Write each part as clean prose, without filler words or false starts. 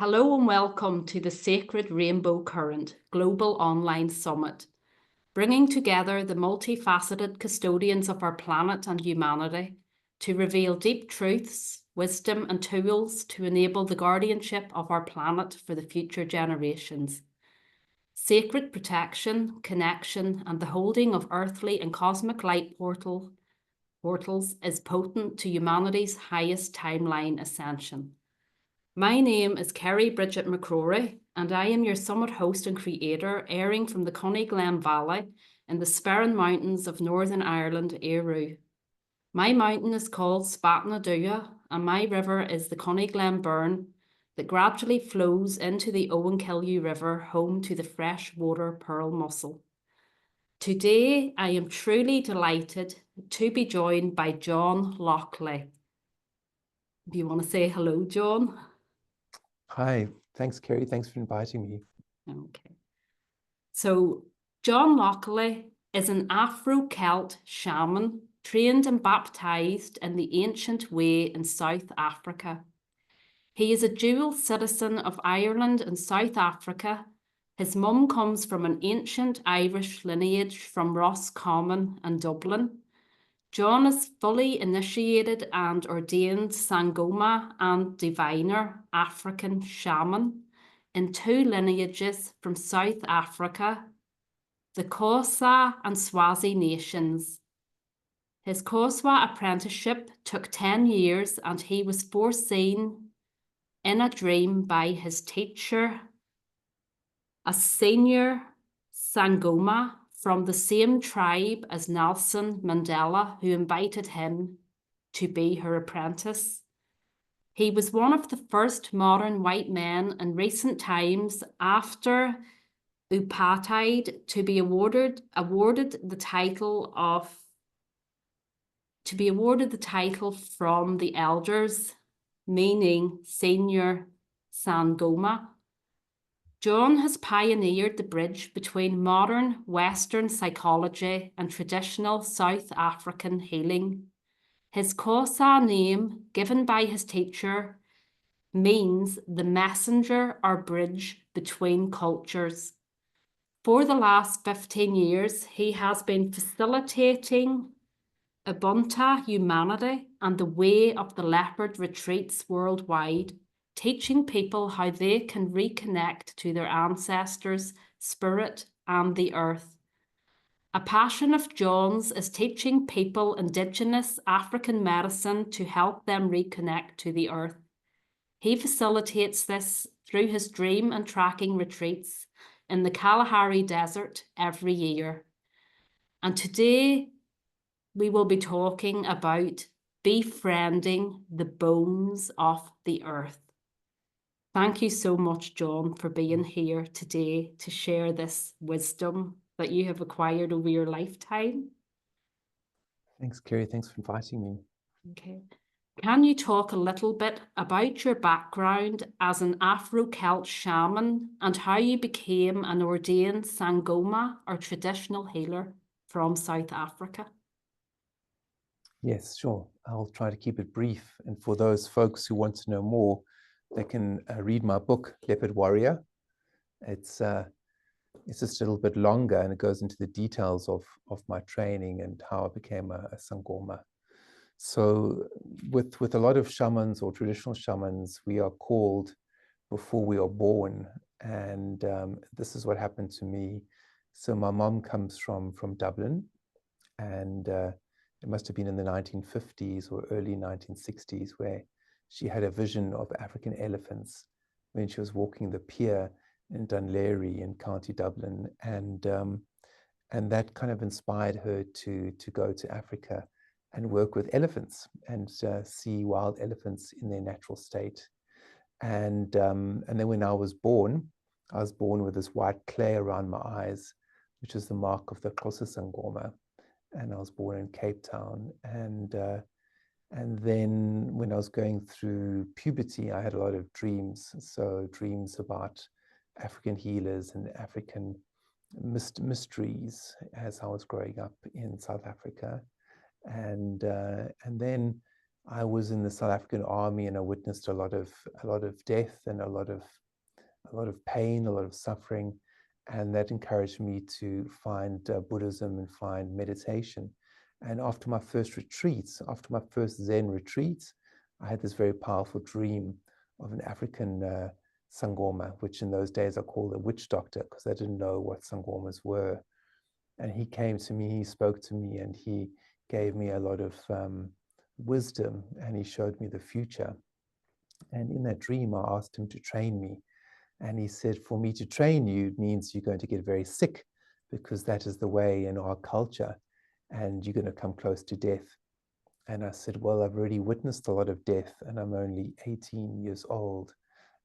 Hello and welcome to the Sacred Rainbow Current Global Online Summit, bringing together the multifaceted custodians of our planet and humanity to reveal deep truths, wisdom and tools to enable the guardianship of our planet for the future generations. Sacred protection, connection and the holding of earthly and cosmic light portals is potent to humanity's highest timeline ascension. My name is Kerry Bridget McCrory, and I am your summit host and creator, airing from the Coney-Glen Valley in the Sperrin Mountains of Northern Ireland, Éirú. My mountain is called Spatna, and my river is the Coney-Glen Burn that gradually flows into the Owen-Killieu River, home to the freshwater pearl mussel. Today, I am truly delighted to be joined by John Lockley. Do you want to say hello, John? Hi, thanks, Kerry. Thanks for inviting me. Okay. So, John Lockley is an Afro-Celt shaman trained and baptized in the ancient way in South Africa. He is a dual citizen of Ireland and South Africa. His mum comes from an ancient Irish lineage from Roscommon and Dublin. John is fully initiated and ordained Sangoma and diviner African shaman in two lineages from South Africa, the Xhosa and Swazi nations. His Xhosa apprenticeship took 10 years and he was foreseen in a dream by his teacher, a senior Sangoma from the same tribe as Nelson Mandela, who invited him to be her apprentice. He was one of the first modern white men in recent times after apartheid to be awarded the title from the elders, meaning senior Sangoma. John has pioneered the bridge between modern Western psychology and traditional South African healing. His Xhosa name, given by his teacher, means the messenger or bridge between cultures. For the last 15 years, he has been facilitating Ubuntu Humanity and the Way of the Leopard retreats worldwide, teaching people how they can reconnect to their ancestors, spirit, and the earth. A passion of John's is teaching people Indigenous African medicine to help them reconnect to the earth. He facilitates this through his dream and tracking retreats in the Kalahari Desert every year. And today, we will be talking about befriending the bones of the earth. Thank you so much, John, for being here today to share this wisdom that you have acquired over your lifetime. Thanks, Kerry. Thanks for inviting me. Okay. Can you talk a little bit about your background as an Afro-Celt shaman and how you became an ordained Sangoma or traditional healer from South Africa? Yes, sure. I'll try to keep it brief. And for those folks who want to know more, they can read my book, Leopard Warrior. It's just a little bit longer and it goes into the details of my training and how I became a Sangoma. So with a lot of shamans or traditional shamans, we are called before we are born. And this is what happened to me. So my mom comes from Dublin, and it must have been in the 1950s or early 1960s where she had a vision of African elephants when she was walking the pier in Dunleary in County Dublin. And that kind of inspired her to go to Africa and work with elephants and see wild elephants in their natural state. And then when I was born with this white clay around my eyes, which is the mark of the Xhosa Sangoma. And I was born in Cape Town. And then when I was going through puberty, I had a lot of dreams. So dreams about African healers and African mysteries as I was growing up in South Africa. And then I was in the South African army, and I witnessed a lot of death and a lot of pain, a lot of suffering, and that encouraged me to find Buddhism and find meditation. And after my first retreats, after my first Zen retreats, I had this very powerful dream of an African Sangoma, which in those days I called a witch doctor because I didn't know what Sangomas were. And he came to me, he spoke to me, and he gave me a lot of wisdom, and he showed me the future. And in that dream, I asked him to train me. And he said, for me to train you means you're going to get very sick, because that is the way in our culture, and you're going to come close to death. And I said, well, I've already witnessed a lot of death, and I'm only 18 years old,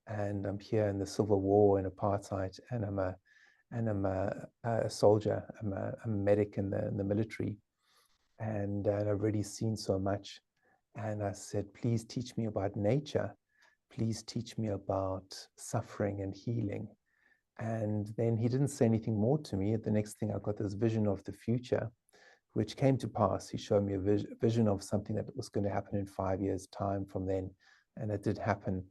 and I'm here in the Civil War and apartheid, and I'm a soldier, I'm a medic in the military, and I've already seen so much. And I said, please teach me about nature. Please teach me about suffering and healing. And then he didn't say anything more to me. The next thing, I got this vision of the future, which came to pass. He showed me a vision of something that was going to happen in 5 years' time from then, and it did happen.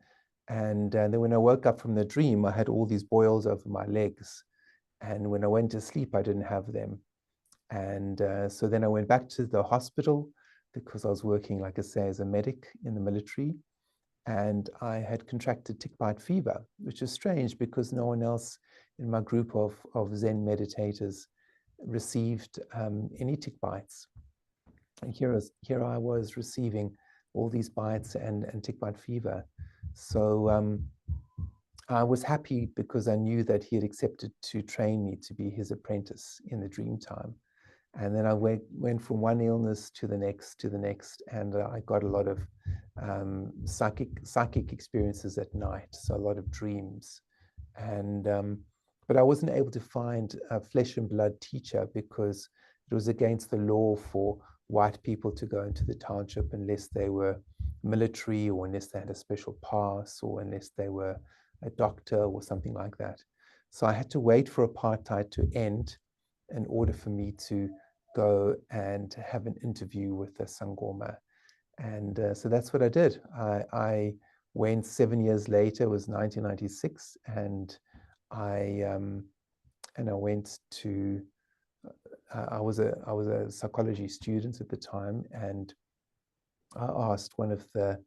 And then when I woke up from the dream, I had all these boils over my legs. And when I went to sleep, I didn't have them. And so then I went back to the hospital because I was working, like I say, as a medic in the military. And I had contracted tick bite fever, which is strange because no one else in my group of Zen meditators received any tick bites. And here I was receiving all these bites and tick bite fever. So I was happy because I knew that he had accepted to train me to be his apprentice in the dream time. And then I went from one illness to the next, and I got a lot of psychic experiences at night, so a lot of dreams. And but I wasn't able to find a flesh and blood teacher because it was against the law for white people to go into the township unless they were military, or unless they had a special pass, or unless they were a doctor or something like that. So I had to wait for apartheid to end in order for me to go and have an interview with the Sangoma. And so that's what I did. I went 7 years later, it was 1996, and I went to, I was a psychology student at the time, and I asked one of the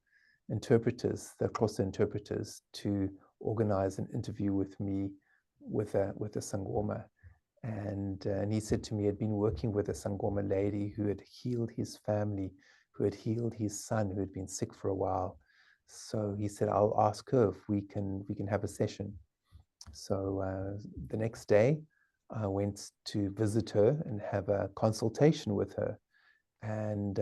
interpreters, the Xhosa interpreters, to organize an interview with me with a Sangoma. And he said to me he had been working with a Sangoma lady who had healed his family, who had healed his son, who had been sick for a while. So he said, I'll ask her if we can have a session. So the next day, I went to visit her and have a consultation with her. And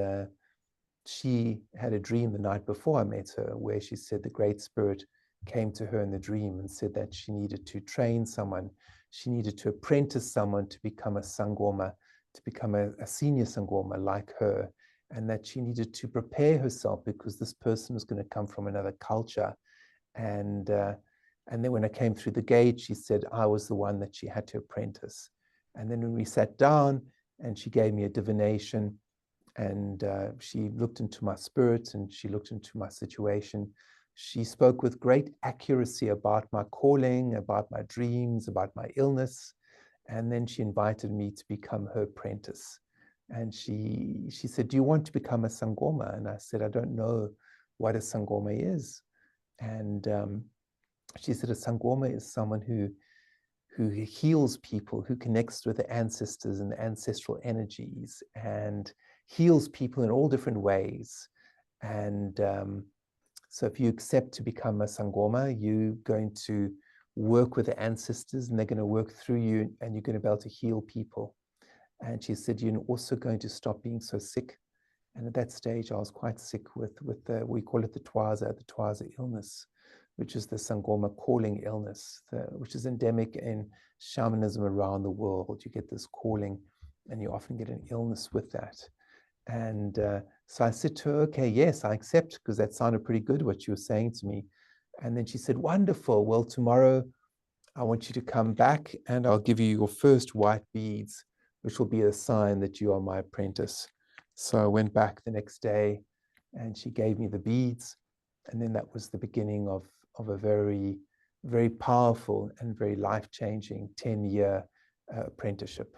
she had a dream the night before I met her, where she said the Great Spirit came to her in the dream and said that she needed to train someone. She needed to apprentice someone to become a Sangoma, to become a senior Sangoma like her, and that she needed to prepare herself because this person was going to come from another culture. And then when I came through the gate, she said I was the one that she had to apprentice. And then when we sat down and she gave me a divination, and she looked into my spirit and she looked into my situation. She spoke with great accuracy about my calling, about my dreams, about my illness. And then she invited me to become her apprentice. And she said, do you want to become a Sangoma? And I said, I don't know what a Sangoma is. And she said, a Sangoma is someone who heals people, who connects with the ancestors and the ancestral energies, and heals people in all different ways. And so if you accept to become a Sangoma, you're going to work with the ancestors, and they're going to work through you, and you're going to be able to heal people. And she said, you're also going to stop being so sick. And at that stage, I was quite sick with the, we call it the Twaza illness, which is the Sangoma calling illness, which is endemic in shamanism around the world. You get this calling, and you often get an illness with that. And so I said to her, okay, yes, I accept, because that sounded pretty good, what you were saying to me. And then she said, wonderful. Well, tomorrow I want you to come back, and I'll give you your first white beads, which will be a sign that you are my apprentice. So I went back the next day, and she gave me the beads. And then that was the beginning of a very, very powerful and very life-changing 10-year apprenticeship.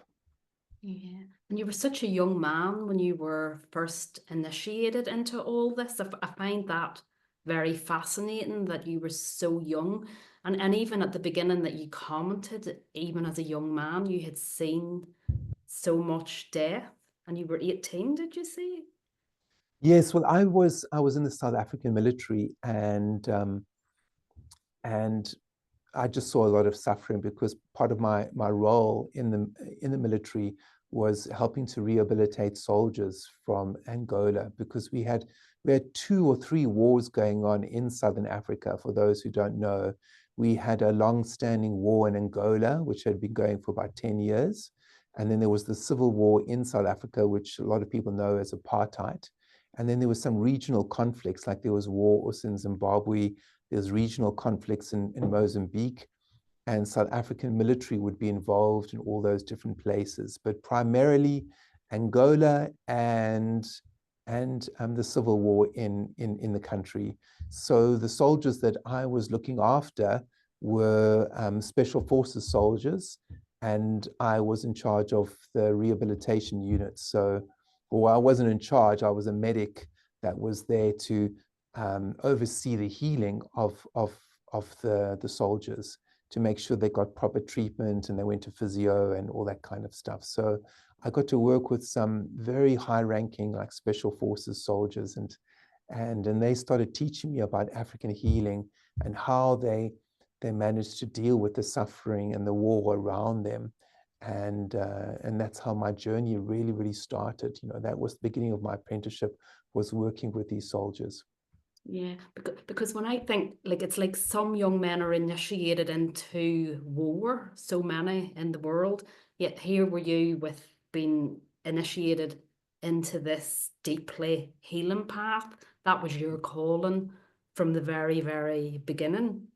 Yeah. And you were such a young man when you were first initiated into all this. I find that very fascinating that you were so young. And even at the beginning that you commented, even as a young man, you had seen so much death, and you were 18, did you say? Yes, well, I was in the South African military, and I just saw a lot of suffering because part of my role in the military was helping to rehabilitate soldiers from Angola, because we had 2 or 3 wars going on in Southern Africa. For those who don't know, we had a long-standing war in Angola, which had been going for about 10 years. And then there was the civil war in South Africa, which a lot of people know as apartheid. And then there was some regional conflicts, like there was war also in Zimbabwe. There's regional conflicts in Mozambique, and South African military would be involved in all those different places, but primarily Angola and the civil war in the country. So the soldiers that I was looking after were special forces soldiers, and I was in charge of the rehabilitation unit. So, or I wasn't in charge, I was a medic that was there to oversee the healing of the soldiers, to make sure they got proper treatment and they went to physio and all that kind of stuff. So I got to work with some very high-ranking, like special forces soldiers, and they started teaching me about African healing and how they managed to deal with the suffering and the war around them. And that's how my journey really, really started. You know, that was the beginning of my apprenticeship, was working with these soldiers. Yeah, because when I think, like, it's like some young men are initiated into war, so many in the world, yet here were you with being initiated into this deeply healing path. That was your calling from the very, very beginning.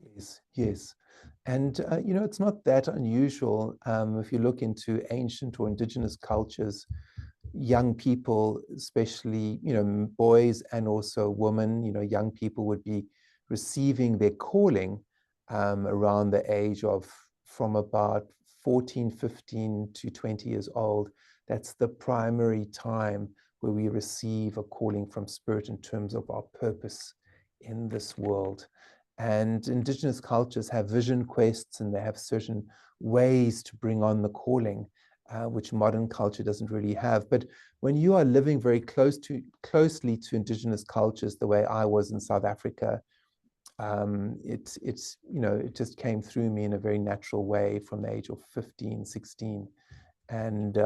Yes, yes. And, you know, it's not that unusual. If you look into ancient or indigenous cultures, young people, especially, you know, boys and also women, you know, young people would be receiving their calling around the age of from about 14, 15 to 20 years old. That's the primary time where we receive a calling from spirit in terms of our purpose in this world. And indigenous cultures have vision quests, and they have certain ways to bring on the calling, which modern culture doesn't really have. But when you are living very closely to indigenous cultures, the way I was in South Africa, it's you know, it just came through me in a very natural way from the age of 15, 16. And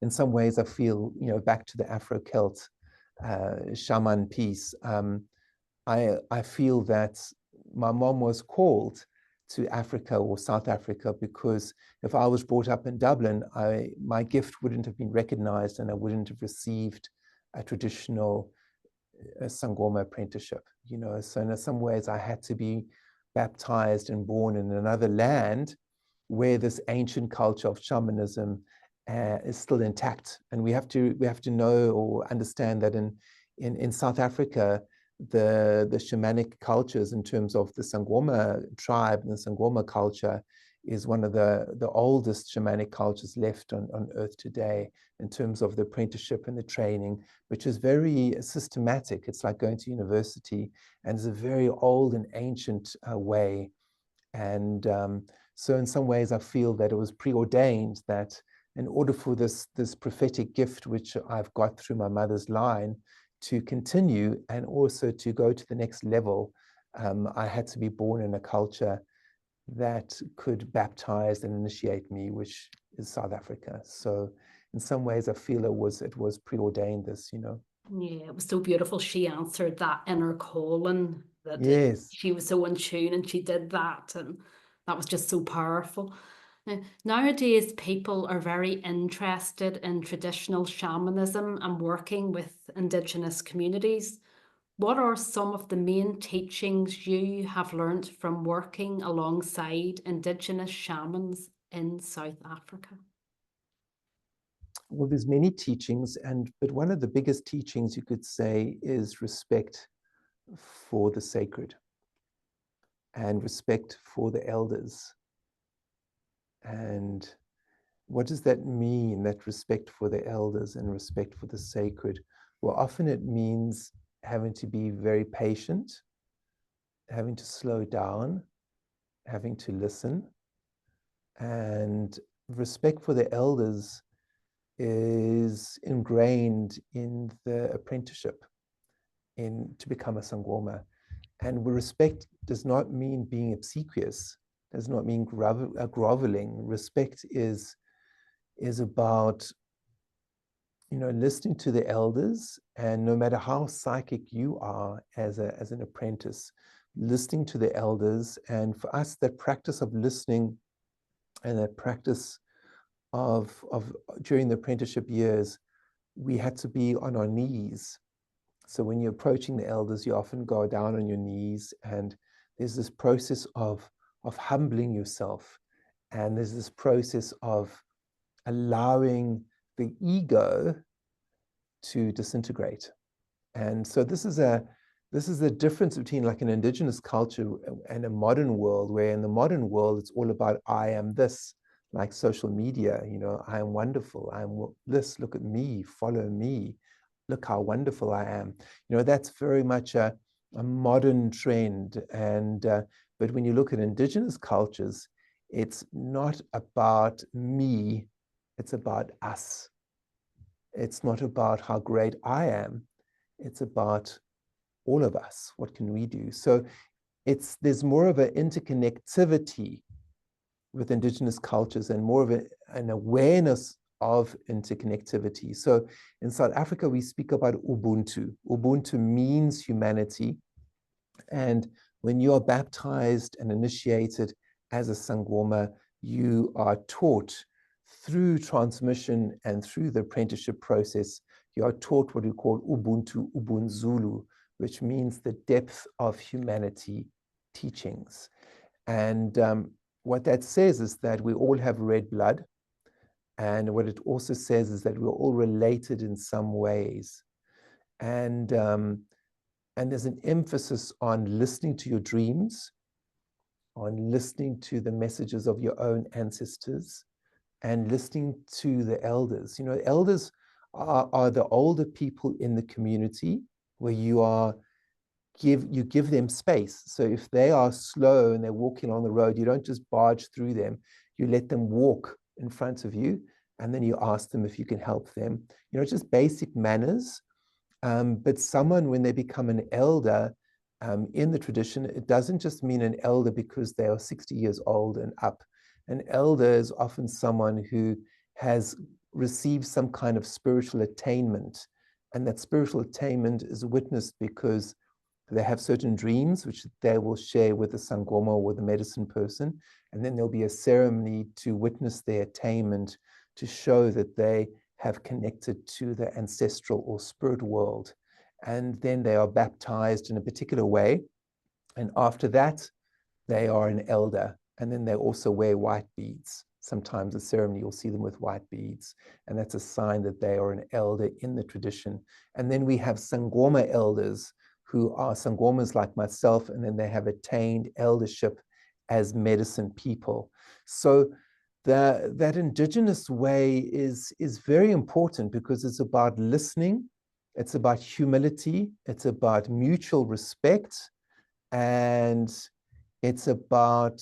in some ways, I feel, you know, back to the Afro-Celt shaman piece. I feel that my mom was called to Africa or South Africa, because if I was brought up in Dublin, my gift wouldn't have been recognized, and I wouldn't have received a traditional Sangoma apprenticeship. You know, so in some ways I had to be baptized and born in another land where this ancient culture of shamanism is still intact. And we have to know or understand that in South Africa, the shamanic cultures, in terms of the Sangoma tribe and the Sangoma culture, is one of the oldest shamanic cultures left on earth today, in terms of the apprenticeship and the training, which is very systematic. It's like going to university, and it's a very old and ancient way. And so in some ways I feel that it was preordained that in order for this prophetic gift, which I've got through my mother's line, to continue and also to go to the next level, I had to be born in a culture that could baptize and initiate me, which is South Africa. So in some ways I feel it was preordained, this, you know. Yeah, it was so beautiful. She answered that inner calling, that Yes. she was so in tune, and she did that. And that was just so powerful. Now, nowadays, people are very interested in traditional shamanism and working with Indigenous communities. What are some of the main teachings you have learned from working alongside Indigenous shamans in South Africa? Well, there's many teachings, but one of the biggest teachings you could say is respect for the sacred and respect for the elders. And what does that mean, that respect for the elders and respect for the sacred? Well, often it means having to be very patient, having to slow down, having to listen. And respect for the elders is ingrained in the apprenticeship to become a Sangoma. And respect does not mean being obsequious, does not mean groveling. Respect is about, listening to the elders, and no matter how psychic you are as an apprentice, listening to the elders. And for us, that practice of listening and that practice of during the apprenticeship years, we had to be on our knees. So when you're approaching the elders, you often go down on your knees, and there's this process of humbling yourself, and there's this process of allowing the ego to disintegrate. And so this is the difference between like an indigenous culture and a modern world, where in the modern world it's all about I am this, like social media, I am wonderful, I am this, look at me, follow me, look how wonderful I am. That's very much a modern trend. And but when you look at indigenous cultures, it's not about me, it's about us. It's not about how great I am, it's about all of us. What can we do? So there's more of an interconnectivity with indigenous cultures and more of an awareness of interconnectivity. So in South Africa, we speak about Ubuntu. Ubuntu means humanity. And when you are baptized and initiated as a Sangoma, you are taught through transmission and through the apprenticeship process, you are taught what we call Ubuntu, Ubunzulu, which means the depth of humanity teachings. And what that says is that we all have red blood. And what it also says is that we're all related in some ways. And there's an emphasis on listening to your dreams, on listening to the messages of your own ancestors, and listening to the elders. Elders are the older people in the community, where you give them space. So if they are slow and they're walking along the road, you don't just barge through them. You let them walk in front of you, and then you ask them if you can help them. Just basic manners. But someone, when they become an elder in the tradition, it doesn't just mean an elder because they are 60 years old and up. An elder is often someone who has received some kind of spiritual attainment. And that spiritual attainment is witnessed because they have certain dreams, which they will share with the Sangoma or with the medicine person. And then there'll be a ceremony to witness their attainment, to show that they have connected to the ancestral or spirit world. And then they are baptized in a particular way. And after that, they are an elder. And then they also wear white beads. Sometimes at ceremony, you'll see them with white beads. And that's a sign that they are an elder in the tradition. And then we have Sangoma elders, who are Sangomas like myself, and then they have attained eldership as medicine people. So that indigenous way is very important, because it's about listening, it's about humility, it's about mutual respect, and it's about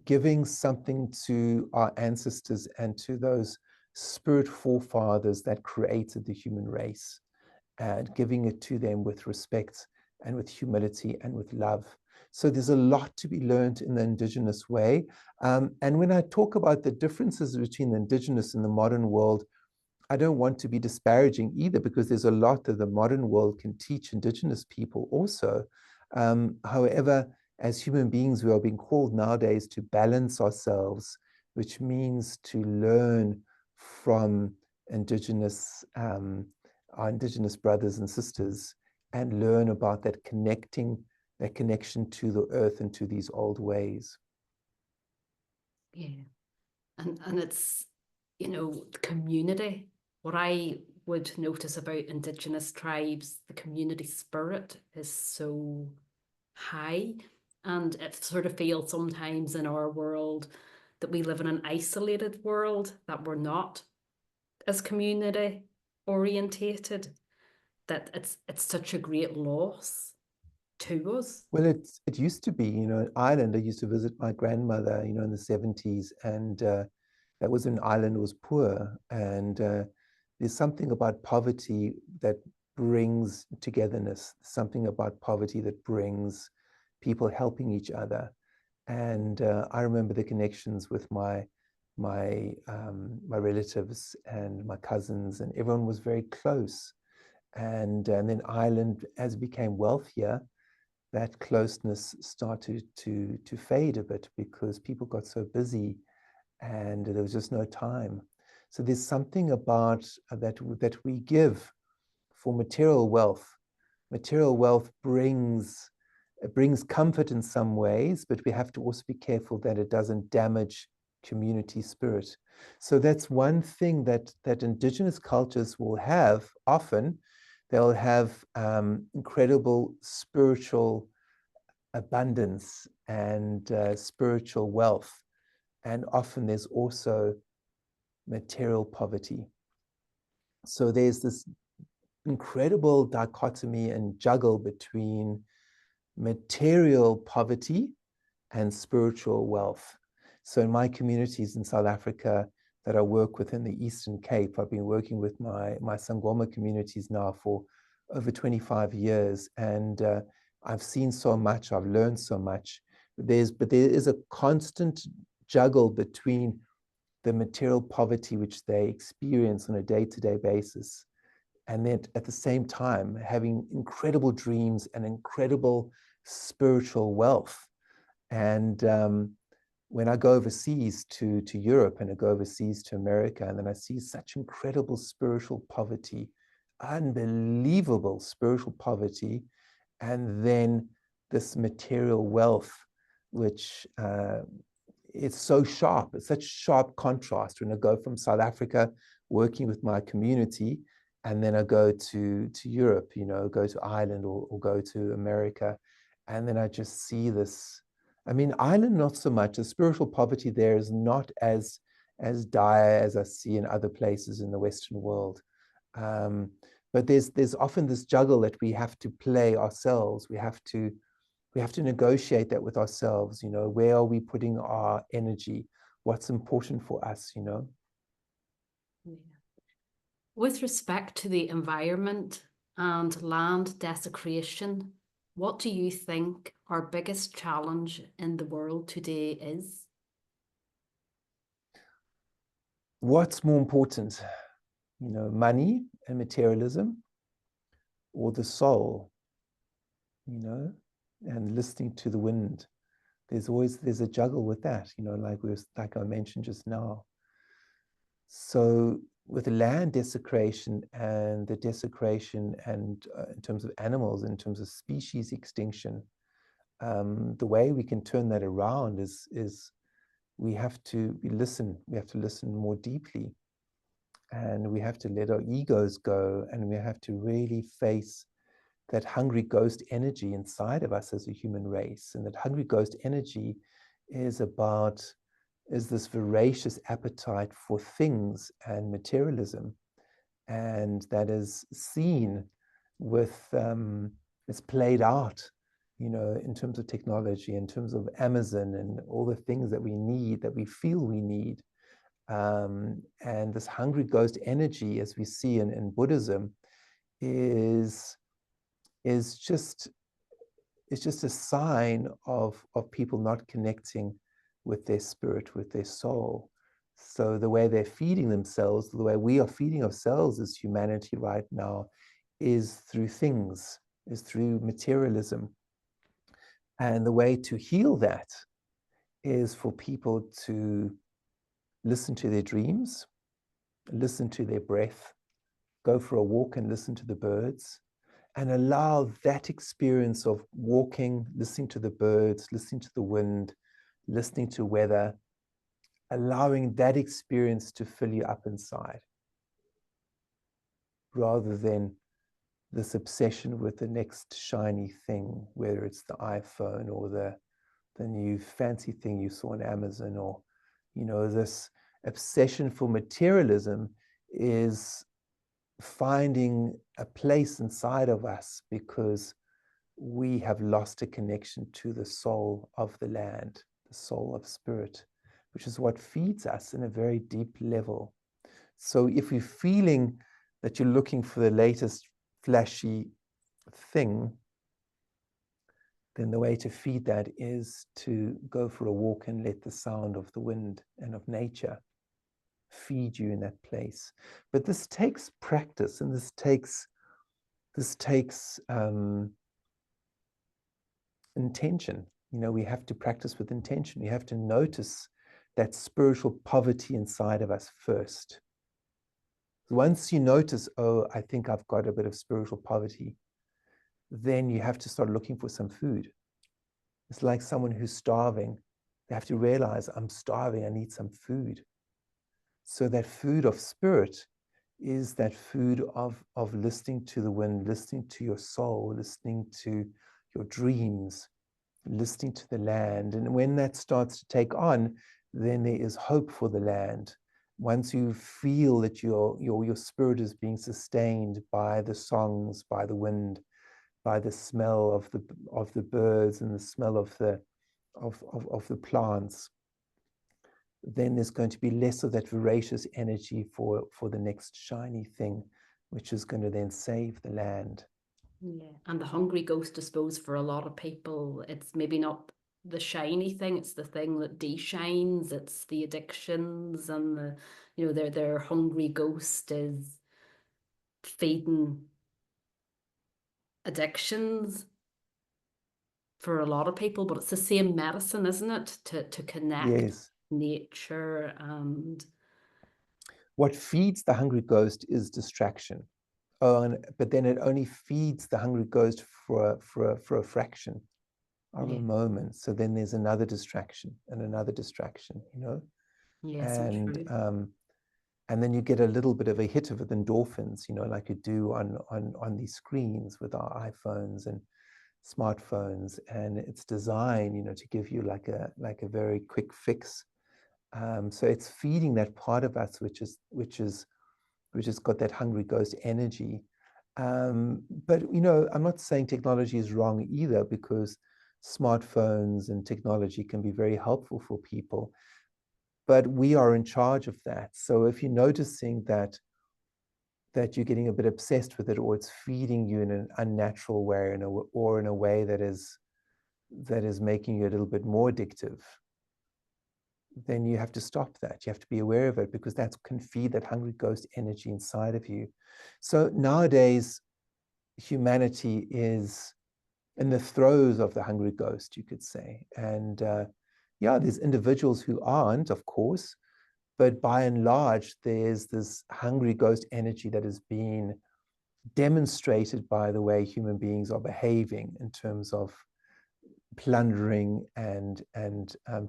giving something to our ancestors and to those spirit forefathers that created the human race, and giving it to them with respect and with humility and with love. So there's a lot to be learned in the indigenous way. And when I talk about the differences between the indigenous and the modern world, I don't want to be disparaging either, because there's a lot that the modern world can teach indigenous people also. However, as human beings, we are being called nowadays to balance ourselves, which means to learn from indigenous, our indigenous brothers and sisters, and learn about that connection to the earth and to these old ways. Yeah. And it's, the community, what I would notice about Indigenous tribes, the community spirit is so high. And it sort of feels sometimes in our world that we live in an isolated world, that we're not as community orientated, that it's such a great loss to us. Well, it used to be, in Ireland. I used to visit my grandmother, in the 70s, and that was when Ireland was poor. And there's something about poverty that brings togetherness, something about poverty that brings people helping each other. And I remember the connections with my relatives and my cousins, and everyone was very close. And then Ireland, as it became wealthier, that closeness started to fade a bit because people got so busy and there was just no time. So there's something about that we give for material wealth. Material wealth brings comfort in some ways, but we have to also be careful that it doesn't damage community spirit. So that's one thing that Indigenous cultures will have often. They'll have incredible spiritual abundance and spiritual wealth. And often there's also material poverty. So there's this incredible dichotomy and juggle between material poverty and spiritual wealth. So in my communities in South Africa that I work with in the Eastern Cape, I've been working with my Sangoma communities now for over 25 years. And I've seen so much, I've learned so much. But there is a constant juggle between the material poverty which they experience on a day-to-day basis, and then at the same time having incredible dreams and incredible spiritual wealth. And when I go overseas to Europe and I go overseas to America, and then I see such incredible spiritual poverty, unbelievable spiritual poverty, and then this material wealth, which it's so sharp. It's such sharp contrast when I go from South Africa working with my community, and then I go to Europe, go to Ireland or go to America, and then I just see this. I mean, Ireland, not so much. The spiritual poverty there is not as dire as I see in other places in the Western world. But there's often this juggle that we have to play ourselves. We have to negotiate that with ourselves. Where are we putting our energy? What's important for us? Yeah. With respect to the environment and land desecration, what do you think our biggest challenge in the world today is? What's more important, money and materialism, or the soul, and listening to the wind? There's a juggle with that, like I mentioned just now. So with the land desecration and the desecration and in terms of animals, in terms of species extinction, the way we can turn that around is we have to listen more deeply, and we have to let our egos go, and we have to really face that hungry ghost energy inside of us as a human race. And that hungry ghost energy is this voracious appetite for things and materialism. And that is seen with, it's played out, in terms of technology, in terms of Amazon and all the things that we need, that we feel we need. And this hungry ghost energy, as we see in Buddhism, is just a sign of people not connecting with their spirit, with their soul. So the way they're feeding themselves, the way we are feeding ourselves as humanity right now, is through things, is through materialism. And the way to heal that is for people to listen to their dreams, listen to their breath, go for a walk and listen to the birds, and allow that experience of walking, listening to the birds, listening to the wind, listening to weather, allowing that experience to fill you up inside. rather than this obsession with the next shiny thing, whether it's the iPhone or the new fancy thing you saw on Amazon, or, you know, this obsession for materialism is finding a place inside of us because we have lost a connection to the soul of the land, the soul of spirit, which is what feeds us in a very deep level. So if you're feeling that you're looking for the latest flashy thing, then the way to feed that is to go for a walk and let the sound of the wind and of nature feed you in that place. But this takes practice, and this takes intention. You know, we have to practice with intention. We have to notice that spiritual poverty inside of us first. Once you notice, oh, I think I've got a bit of spiritual poverty, then you have to start looking for some food. It's like someone who's starving. They have to realize, I'm starving, I need some food. So that food of spirit is that food of listening to the wind, listening to your soul, listening to your dreams, listening to the land. And when that starts to take on, then there is hope for the land. Once you feel that your spirit is being sustained by the songs, by the wind, by the smell of the birds and the smell of the plants, then there's going to be less of that voracious energy for the next shiny thing, which is going to then save the land. Yeah, and the hungry ghost, I suppose, for a lot of people, it's maybe not the shiny thing, it's the thing that de-shines, it's the addictions, and the, you know, their hungry ghost is feeding addictions for a lot of people, but it's the same medicine, isn't it? To connect Yes. nature. And what feeds the hungry ghost is distraction. Oh, but then it only feeds the hungry ghost for a fraction of a moment. So then there's another distraction and another distraction, you know? Yeah, so true. And then you get a little bit of a hit of endorphins, you know, like you do on these screens with our iPhones and smartphones. And it's designed, you know, to give you like a very quick fix. So it's feeding that part of us which has got that hungry ghost energy. But, you know, I'm not saying technology is wrong either, because smartphones and technology can be very helpful for people. But we are in charge of that. So if you're noticing that you're getting a bit obsessed with it, or it's feeding you in an unnatural way, or in a way that is making you a little bit more addictive, then you have to stop that. You have to be aware of it, because that can feed that hungry ghost energy inside of you. So nowadays, humanity is in the throes of the hungry ghost, you could say. And yeah, there's individuals who aren't, of course, but by and large, there's this hungry ghost energy that is being demonstrated by the way human beings are behaving in terms of plundering and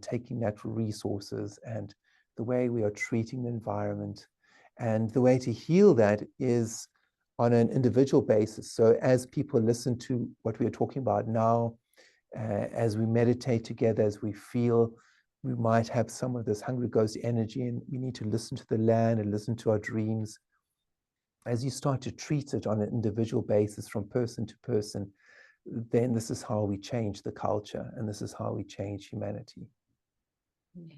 taking natural resources, and the way we are treating the environment. And the way to heal that is on an individual basis. So as people listen to what we are talking about now, as we meditate together, as we feel we might have some of this hungry ghost energy, and we need to listen to the land and listen to our dreams. As you start to treat it on an individual basis from person to person, then this is how we change the culture, and this is how we change humanity. Yeah.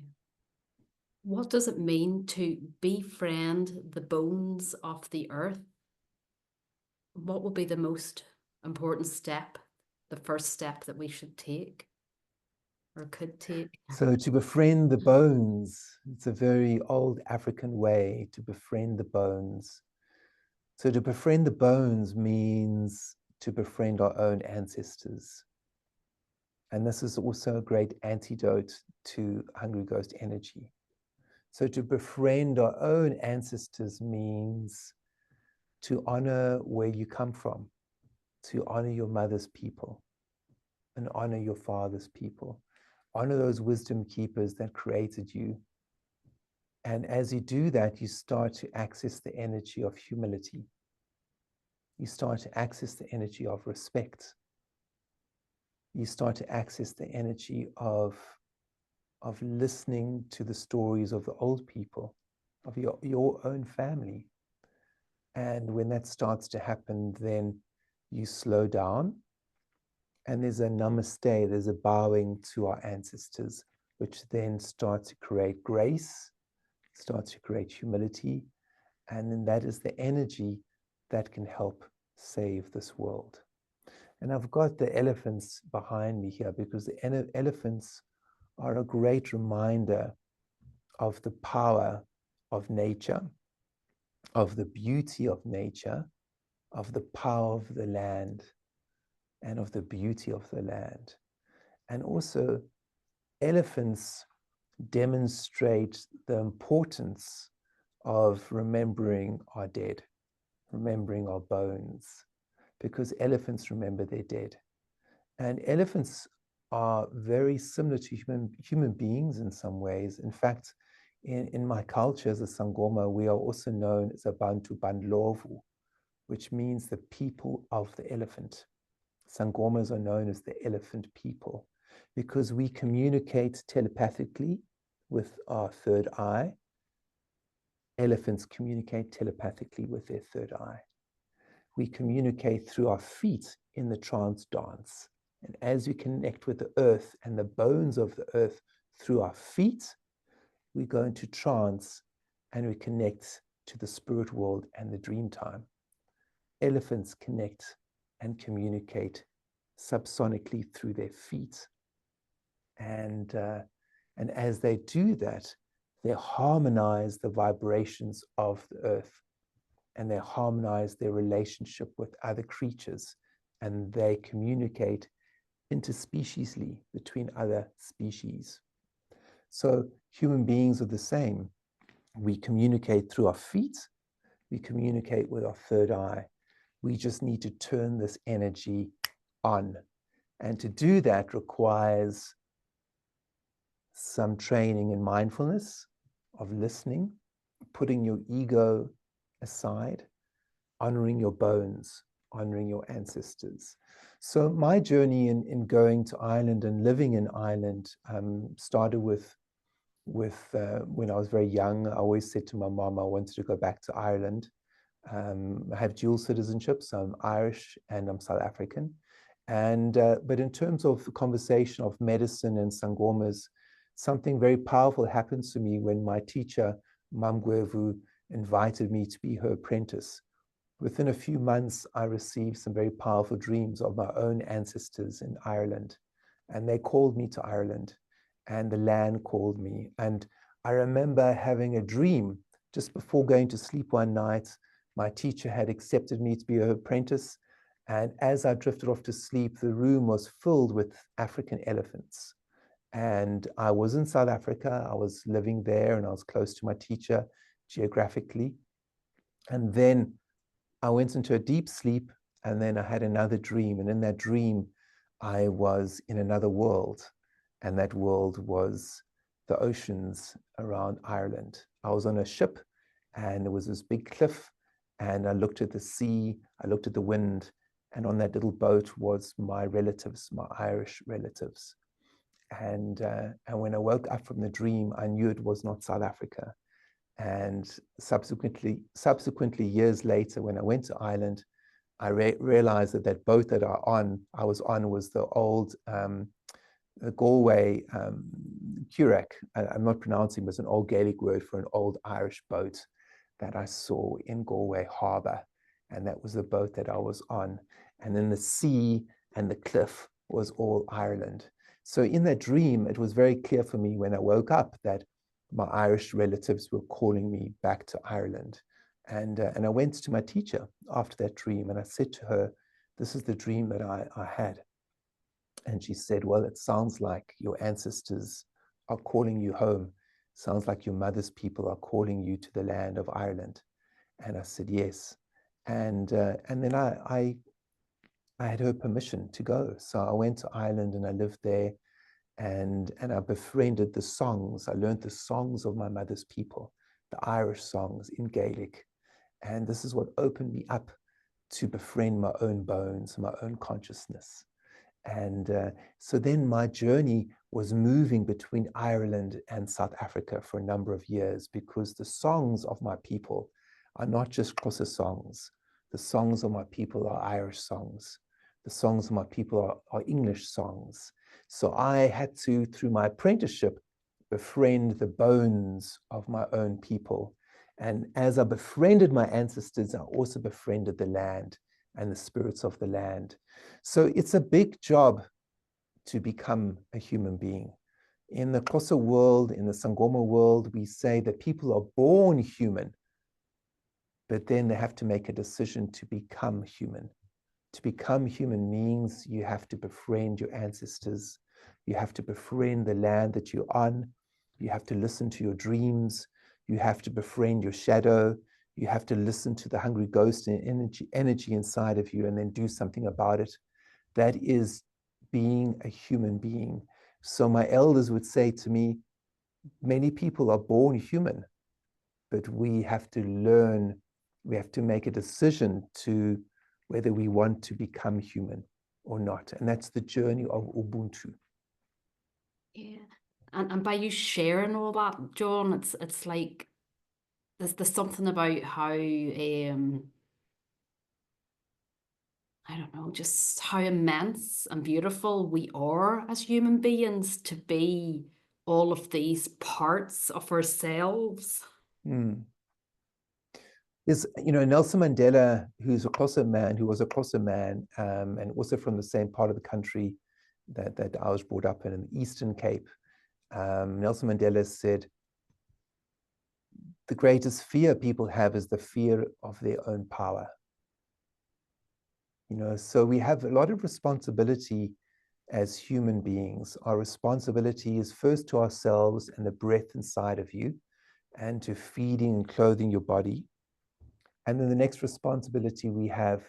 What does it mean to befriend the bones of the earth? What would be the most important step, the first step that we should take or could take? So to befriend the bones, it's a very old African way to befriend the bones. So to befriend the bones means to befriend our own ancestors. And this is also a great antidote to hungry ghost energy. So to befriend our own ancestors means to honor where you come from, to honor your mother's people, and honor your father's people. Honor those wisdom keepers that created you. And as you do that, you start to access the energy of humility. you start to access the energy of respect. You start to access the energy of listening to the stories of the old people, of your own family. And when that starts to happen, then you slow down, and there's a namaste, there's a bowing to our ancestors, which then starts to create grace, starts to create humility, and then that is the energy that can help save this world. And I've got the elephants behind me here because the elephants are a great reminder of the power of nature, of the beauty of nature, of the power of the land, and of the beauty of the land. And also, elephants demonstrate the importance of remembering our dead, remembering our bones, because elephants remember their dead. And elephants are very similar to human beings in some ways. In fact, in my culture as a Sangoma, we are also known as Abantu Bandlovu, which means the people of the elephant. Sangomas are known as the elephant people because we communicate telepathically with our third eye. Elephants communicate telepathically with their third eye. We communicate through our feet in the trance dance. And as we connect with the earth and the bones of the earth through our feet, we go into trance and we connect to the spirit world and the dream time. Elephants connect and communicate subsonically through their feet. And as they do that, they harmonize the vibrations of the earth, and they harmonize their relationship with other creatures, and they communicate interspeciesly between other species. So human beings are the same. We communicate through our feet, we communicate with our third eye. We just need to turn this energy on. And to do that requires some training in mindfulness, of listening, putting your ego aside, honoring your bones, honoring your ancestors. So my journey in going to Ireland and living in Ireland started with when I was very young. I always said to my mom I wanted to go back to Ireland. I have dual citizenship, so I'm Irish and I'm South African. And but in terms of the conversation of medicine and sangomas, something very powerful happened to me when my teacher, Mam Gwevu, invited me to be her apprentice. Within a few months, I received some very powerful dreams of my own ancestors in Ireland. And they called me to Ireland, and the land called me. And I remember having a dream just before going to sleep one night. My teacher had accepted me to be her apprentice. And as I drifted off to sleep, the room was filled with African elephants. And I was in South Africa. I was living there, and I was close to my teacher geographically. And then I went into a deep sleep, and then I had another dream. And in that dream, I was in another world. And that world was the oceans around Ireland. I was on a ship, and there was this big cliff, and I looked at the sea, I looked at the wind, and on that little boat was my relatives, my Irish relatives. And when I woke up from the dream, I knew it was not South Africa. And subsequently, years later, when I went to Ireland, I realized that that boat that I was on was the old the Galway Currach. I'm not pronouncing, but it's an old Gaelic word for an old Irish boat that I saw in Galway Harbour. And that was the boat that I was on. And then the sea and the cliff was all Ireland. So in that dream, it was very clear for me when I woke up that my Irish relatives were calling me back to Ireland. And I went to my teacher after that dream, and I said to her, this is the dream that I had. And she said, well, it sounds like your ancestors are calling you home. Sounds like your mother's people are calling you to the land of Ireland. And I said, yes. And then I had her permission to go. So I went to Ireland and I lived there, and I befriended the songs. I learned the songs of my mother's people, the Irish songs in Gaelic. And this is what opened me up to befriend my own bones, my own consciousness. And so then my journey was moving between Ireland and South Africa for a number of years, because the songs of my people are not just Xhosa songs. The songs of my people are Irish songs. The songs of my people are English songs. So I had to, through my apprenticeship, befriend the bones of my own people. And as I befriended my ancestors, I also befriended the land and the spirits of the land. So it's a big job to become a human being. In the Xhosa world, in the Sangoma world, we say that people are born human, but then they have to make a decision to become human. To become human means you have to befriend your ancestors. You have to befriend the land that you're on. You have to listen to your dreams. You have to befriend your shadow. You have to listen to the hungry ghost and energy inside of you, and then do something about it. That is being a human being. So my elders would say to me, many people are born human, but we have to learn, we have to make a decision to whether we want to become human or not. And that's the journey of Ubuntu. Yeah. And by you sharing all that, John, it's like there's something about how I don't know, just how immense and beautiful we are as human beings to be all of these parts of ourselves. There's, Nelson Mandela, who's a Xhosa man, who was a Xhosa man, and also from the same part of the country that I was brought up in the Eastern Cape. Nelson Mandela said, the greatest fear people have is the fear of their own power. So we have a lot of responsibility as human beings. Our responsibility is first to ourselves and the breath inside of you, and to feeding and clothing your body. And then the next responsibility we have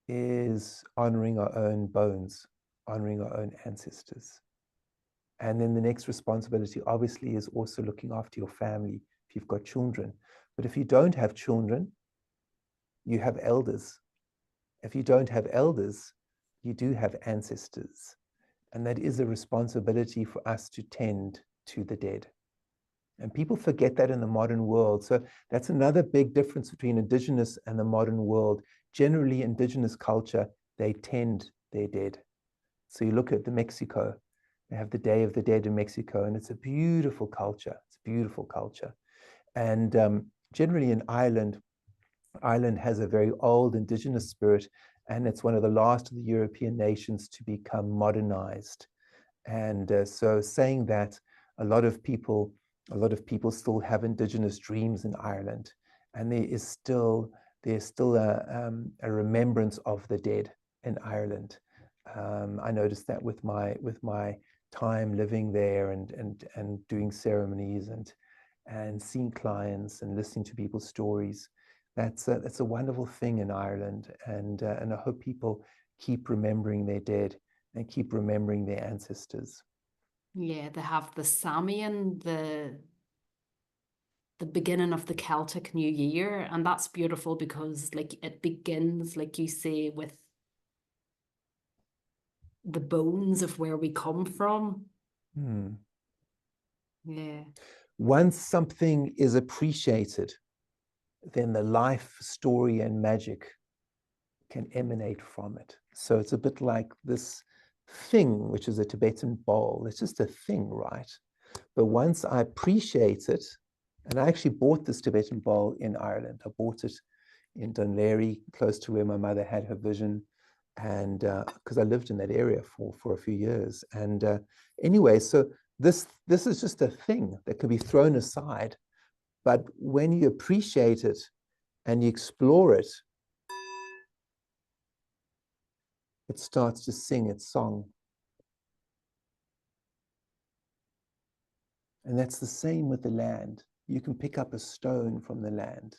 is honoring our own bones, honoring our own ancestors. And then the next responsibility, obviously, is also looking after your family if you've got children. But if you don't have children, you have elders. If you don't have elders, you do have ancestors. And that is a responsibility for us to tend to the dead. And people forget that in the modern world. So that's another big difference between Indigenous and the modern world. Generally, Indigenous culture, they tend their dead. So you look at Mexico, they have the Day of the Dead in Mexico, and it's a beautiful culture. It's a beautiful culture. And generally in Ireland, Ireland has a very old Indigenous spirit, and it's one of the last of the European nations to become modernized. And so saying that, a lot of people still have Indigenous dreams in Ireland, and there's still a remembrance of the dead in Ireland. I noticed that with my time living there and doing ceremonies and seeing clients and listening to people's stories. That's a wonderful thing in Ireland, and I hope people keep remembering their dead and keep remembering their ancestors. Yeah, they have the Samian, the beginning of the Celtic New Year, and that's beautiful because like it begins, like you say, with the bones of where we come from. Yeah. Once something is appreciated, then the life story and magic can emanate from it. So it's a bit like this thing, which is a Tibetan bowl. It's just a thing, right? But once I appreciate it, and I actually bought this Tibetan bowl in Ireland. I bought it in Dunleary, close to where my mother had her vision, and because I lived in that area for a few years. And anyway, so this is just a thing that could be thrown aside. But when you appreciate it and you explore it, it starts to sing its song. And that's the same with the land. You can pick up a stone from the land,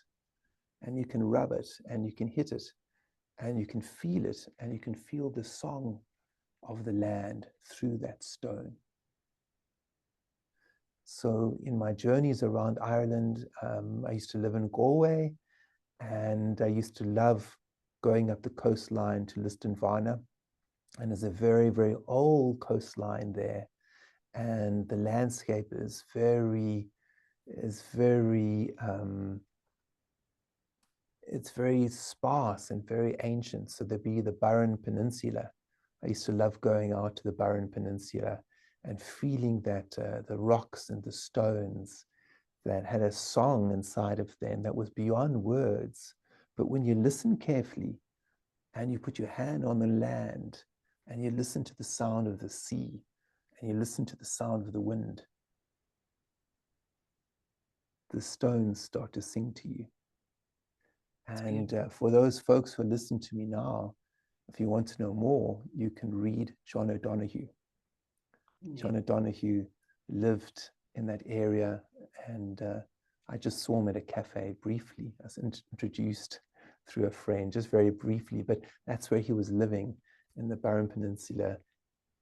and you can rub it, and you can hit it, and you can feel it, and you can feel the song of the land through that stone. So in my journeys around Ireland, I used to live in Galway, and I used to love going up the coastline to Listonvana, and there's a very, very old coastline there, and the landscape is very it's very sparse and very ancient. So there'd be the Barren Peninsula. I used to love going out to the Barren Peninsula and feeling that the rocks and the stones that had a song inside of them that was beyond words. But when you listen carefully and you put your hand on the land and you listen to the sound of the sea and you listen to the sound of the wind, the stones start to sing to you. And for those folks who listen to me now, if you want to know more, you can read John O'Donoghue. Yeah. John O'Donoghue lived in that area, and I just saw him at a cafe briefly. I was introduced through a friend, just very briefly, but that's where he was living, in the Barren Peninsula,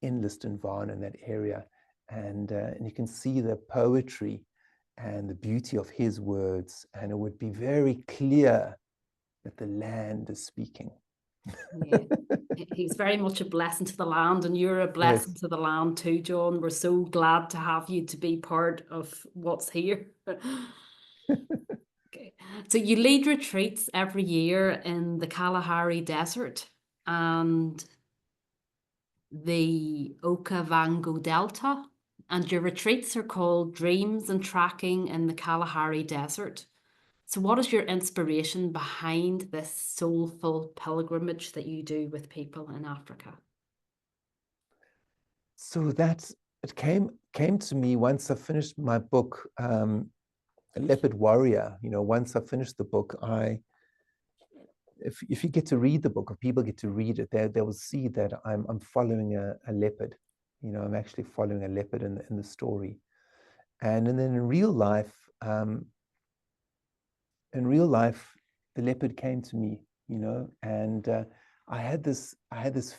in Listonvana, in that area. And you can see the poetry and the beauty of his words, and it would be very clear that the land is speaking. Yeah. He's very much a blessing to the land, and you're a blessing Yes. to the land too, John. We're so glad to have you to be part of what's here. Okay. So you lead retreats every year in the Kalahari Desert and the Okavango Delta, and your retreats are called Dreams and Tracking in the Kalahari Desert. So what is your inspiration behind this soulful pilgrimage that you do with people in Africa? So it came to me once I finished my book, Leopard Warrior. You know, once I finished the book, if you get to read the book, or people get to read it, they will see that I'm following a leopard. You know, I'm actually following a leopard in the story. And then in real life, the leopard came to me, you know, and I had this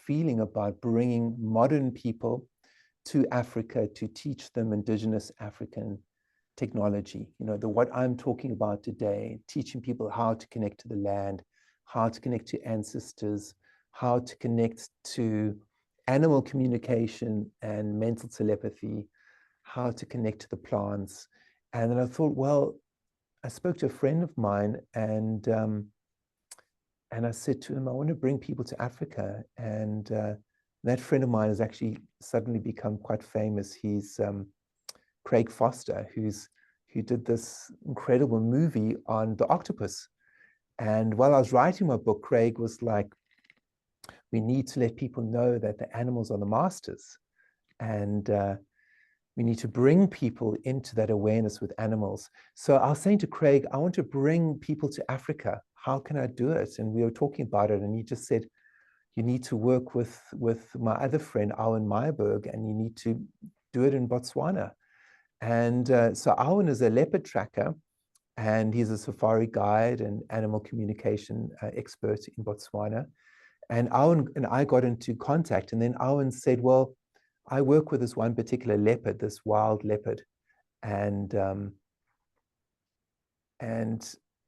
feeling about bringing modern people to Africa to teach them indigenous African technology. You know, what I'm talking about today, teaching people how to connect to the land, how to connect to ancestors, how to connect to animal communication and mental telepathy, how to connect to the plants. And then I thought, well, I spoke to a friend of mine, and I said to him, I want to bring people to Africa. And that friend of mine has actually suddenly become quite famous. He's Craig Foster, who did this incredible movie on the octopus. And while I was writing my book, Craig was like, we need to let people know that the animals are the masters. And we need to bring people into that awareness with animals. So I was saying to Craig, I want to bring people to Africa. How can I do it? And we were talking about it, and he just said, you need to work with my other friend, Owen Meyerberg, and you need to do it in Botswana. And so Owen is a leopard tracker, and he's a safari guide and animal communication expert in Botswana. And Owen and I got into contact, and then Owen said, well, I work with this one particular leopard, this wild leopard. And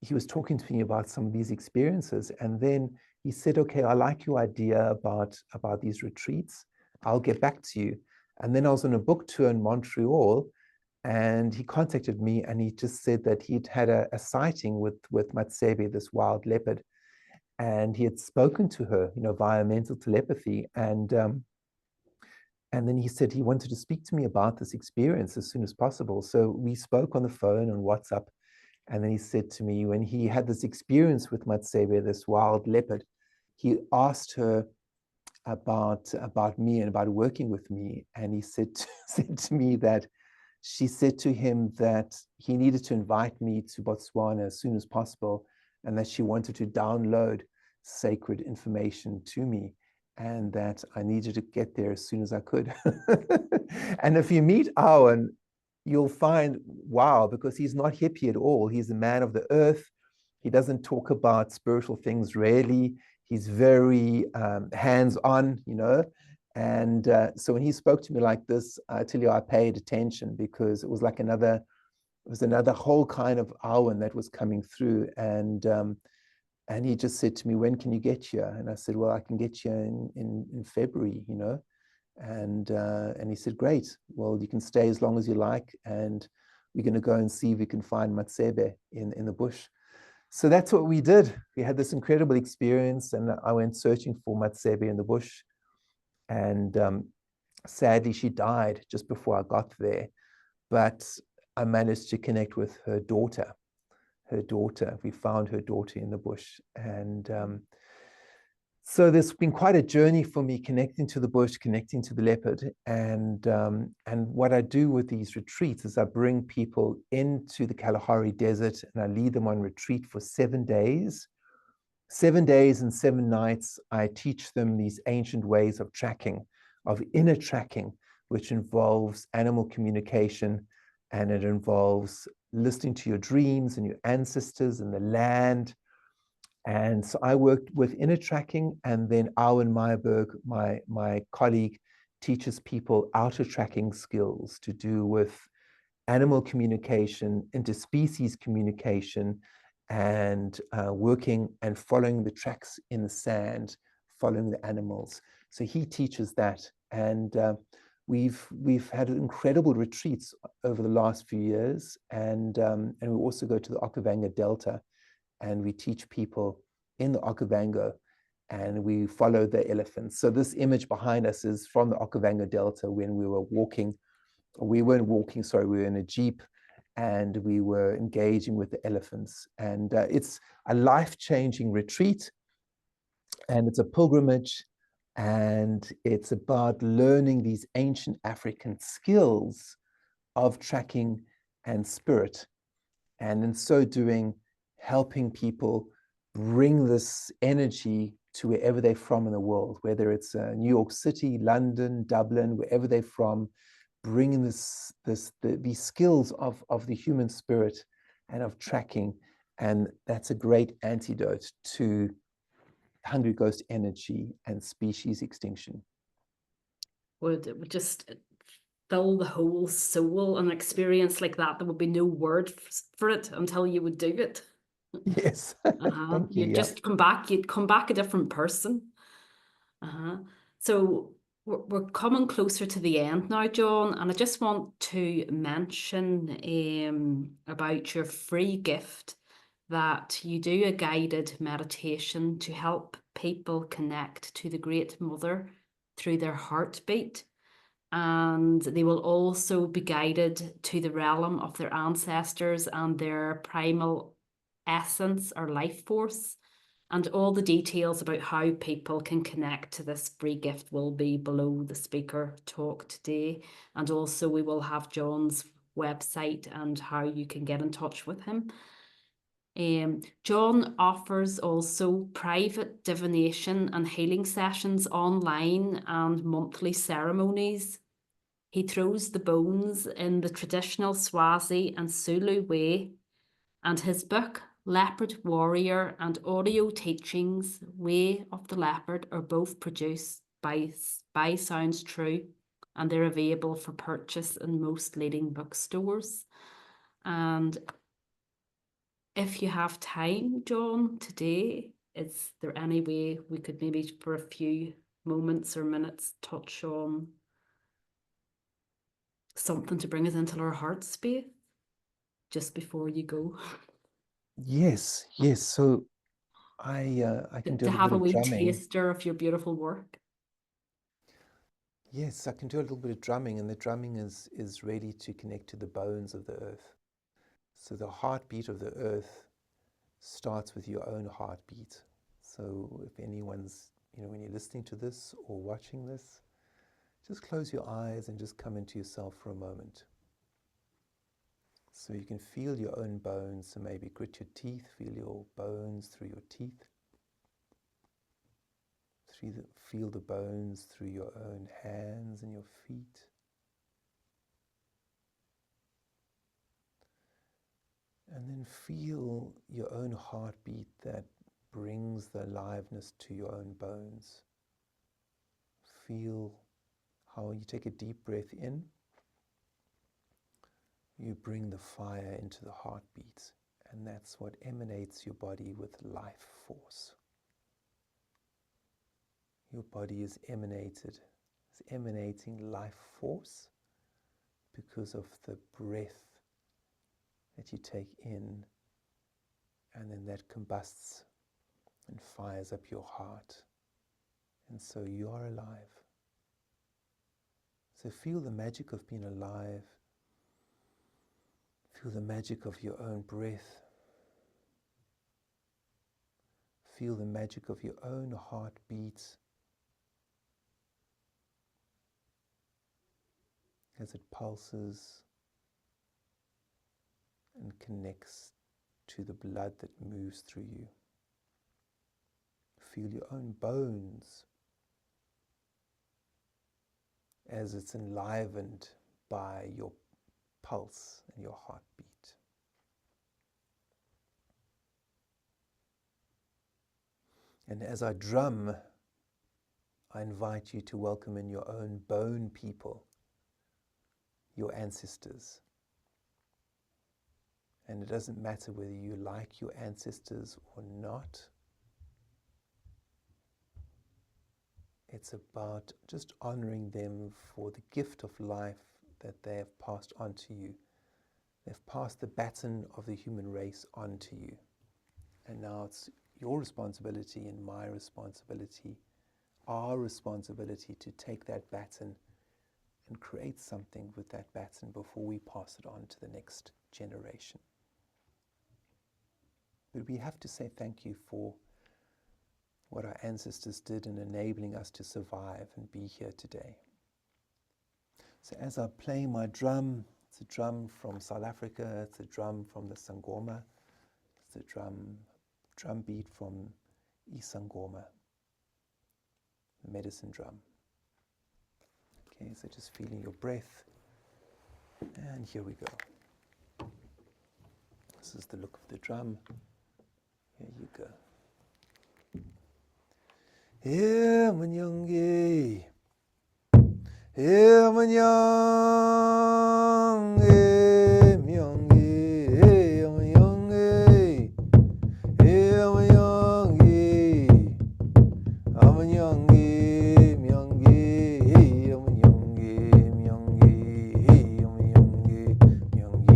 he was talking to me about some of these experiences. And then he said, okay, I like your idea about these retreats. I'll get back to you. And then I was on a book tour in Montreal, and he contacted me, and he just said that he'd had a sighting with Matsebe, this wild leopard. And he had spoken to her, you know, via mental telepathy. And then he said he wanted to speak to me about this experience as soon as possible. So we spoke on the phone, on WhatsApp. And then he said to me, when he had this experience with Matsebe, this wild leopard, he asked her about me and about working with me. And he said to me that she said to him that he needed to invite me to Botswana as soon as possible, and that she wanted to download sacred information to me, and that I needed to get there as soon as I could. And if you meet Owen, you'll find, wow, because he's not hippie at all. He's a man of the earth. He doesn't talk about spiritual things rarely. He's very hands-on, you know. And so when he spoke to me like this, I tell you, I paid attention, because it was like another whole kind of Owen that was coming through. And And he just said to me, when can you get here? And I said, well, I can get here in February, you know. And he said, great, well, you can stay as long as you like, and we're going to go and see if we can find matsebe in the bush. So that's what we did. We had this incredible experience, and I went searching for matsebe in the bush. And sadly, she died just before I got there. But I managed to connect with her daughter. We found her daughter in the bush. And so there's been quite a journey for me connecting to the bush, connecting to the leopard. And what I do with these retreats is I bring people into the Kalahari Desert and I lead them on retreat for 7 days. 7 days and 7 nights, I teach them these ancient ways of tracking, of inner tracking, which involves animal communication, and it involves listening to your dreams and your ancestors and the land. And so I worked with inner tracking, and then Arwen Meyerberg, my colleague, teaches people outer tracking skills to do with animal communication, interspecies communication, and working and following the tracks in the sand, following the animals. So he teaches that, and we've had incredible retreats over the last few years, and we also go to the Okavango Delta, and we teach people in the Okavango, and we follow the elephants. So this image behind us is from the Okavango Delta when we were walking. We weren't walking, sorry, we were in a Jeep, and we were engaging with the elephants. And it's a life-changing retreat, and it's a pilgrimage, and it's about learning these ancient African skills of tracking and spirit. And in so doing, helping people bring this energy to wherever they're from in the world, whether it's New York City, London, Dublin, wherever they're from, bringing these skills of the human spirit and of tracking. And that's a great antidote to hungry ghost energy and species extinction. Would just fill the whole soul, an experience like that. There would be no word for it until you would do it. Yes. Thank you. You'd just come back, you'd come back a different person. So we're coming closer to the end now, John, and I just want to mention about your free gift, that you do a guided meditation to help people connect to the Great Mother through their heartbeat. And they will also be guided to the realm of their ancestors and their primal essence or life force. And all the details about how people can connect to this free gift will be below the speaker talk today. And also we will have John's website and how you can get in touch with him. John offers also private divination and healing sessions online and monthly ceremonies. He throws the bones in the traditional Swazi and Zulu way, and his book, Leopard Warrior, and audio teachings, Way of the Leopard, are both produced by Sounds True, and they're available for purchase in most leading bookstores. And if you have time, John, today, is there any way we could maybe for a few moments or minutes touch on something to bring us into our heart space just before you go? Yes. So I can do To a little have bit a of wee drumming. taster of your beautiful work. Yes, I can do a little bit of drumming, and the drumming is really to connect to the bones of the earth. So the heartbeat of the earth starts with your own heartbeat. So if anyone's, when you're listening to this or watching this, just close your eyes and just come into yourself for a moment. So you can feel your own bones. So maybe grit your teeth, feel your bones through your teeth. Feel the bones through your own hands and your feet. And then feel your own heartbeat that brings the aliveness to your own bones. Feel how you take a deep breath in, you bring the fire into the heartbeat, And that's what emanates your body with life force. Your body is emanating life force because of the breath that you take in, and then that combusts and fires up your heart. And so you are alive. So feel the magic of being alive. Feel the magic of your own breath. Feel the magic of your own heartbeat as it pulses and connects to the blood that moves through you. Feel your own bones as it's enlivened by your pulse and your heartbeat. And as I drum, I invite you to welcome in your own bone people, your ancestors. And it doesn't matter whether you like your ancestors or not. It's about just honoring them for the gift of life that they have passed on to you. They've passed the baton of the human race on to you. And now it's your responsibility and my responsibility, our responsibility, to take that baton and create something with that baton before we pass it on to the next generation. But we have to say thank you for what our ancestors did in enabling us to survive and be here today. So as I play my drum, it's a drum from South Africa, it's a drum from the Sangoma, it's a drum beat from Isangoma, the medicine drum. Okay, so just feeling your breath, and here we go. This is the look of the drum. Here you go. Here manyangi, here manyangi, myangi, here manyangi, here manyangi, amanyangi, myangi, here manyangi, myangi, here manyangi, myangi.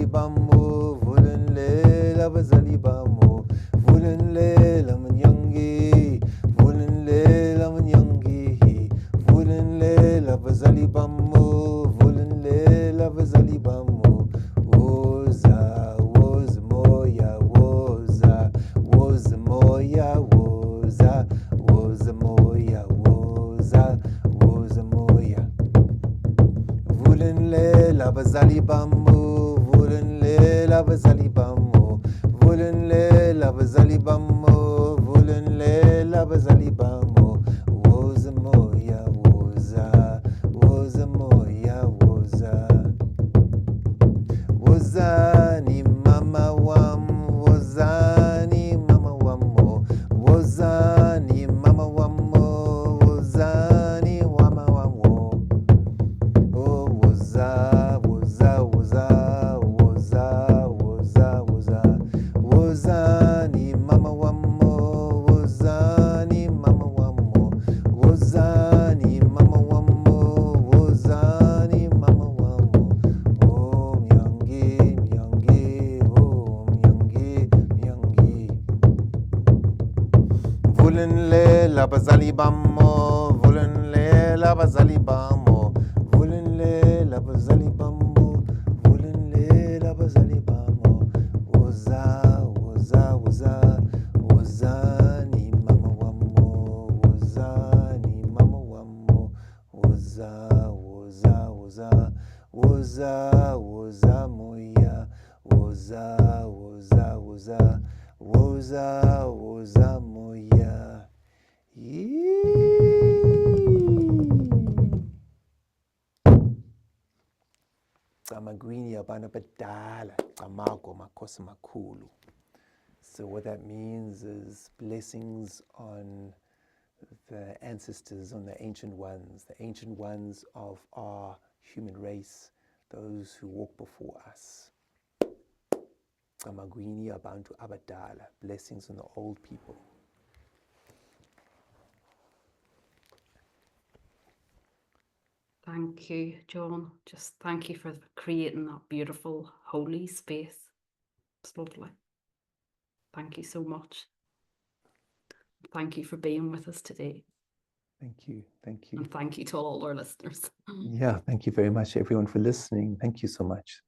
Bambo, volenle la bazali bambo, volenle la manyangi, volenle la manyangi, volenle la bazali bambo, volenle la bazali bambo. Woza, woza moya, woza, woza moya, woza, woza moya, woza, woza moya. Volenle la bazali bambo. La bazali bambo, volenle la bazali bambo, volenle la bazali bambo. Woza moya, woza, woza moya, woza. Woza ni mama wam, woza ni mama wamo, woza ni mama wamo, woza ni wama wamo. Oh woza, woza, woza. Wozani mama wamo, wozani mama wamo, wozani mama wamo, wozani mama wamo. Oh myangi, myangi, oh myangi, myangi. Volenle la bazali bamo, volenle la bazali bamo, volenle la bazali bamo, volenle la bazali bamo. Woza, woza, woza, wozani mama wamo, wozani mama wamo, woza, woza, woza, woza, woza moya, woza, woza, woza, woza, woza moya. Camagwini abana badala, camago makhosi makhulu. So what that means is blessings on the ancestors, on the ancient ones of our human race, those who walk before us. Amagwini abantu abadala, blessings on the old people. Thank you, John. Just thank you for creating that beautiful, holy space. It's lovely. Thank you so much. Thank you for being with us today. Thank you. Thank you. And thank you to all our listeners. Yeah, thank you very much, everyone, for listening. Thank you so much.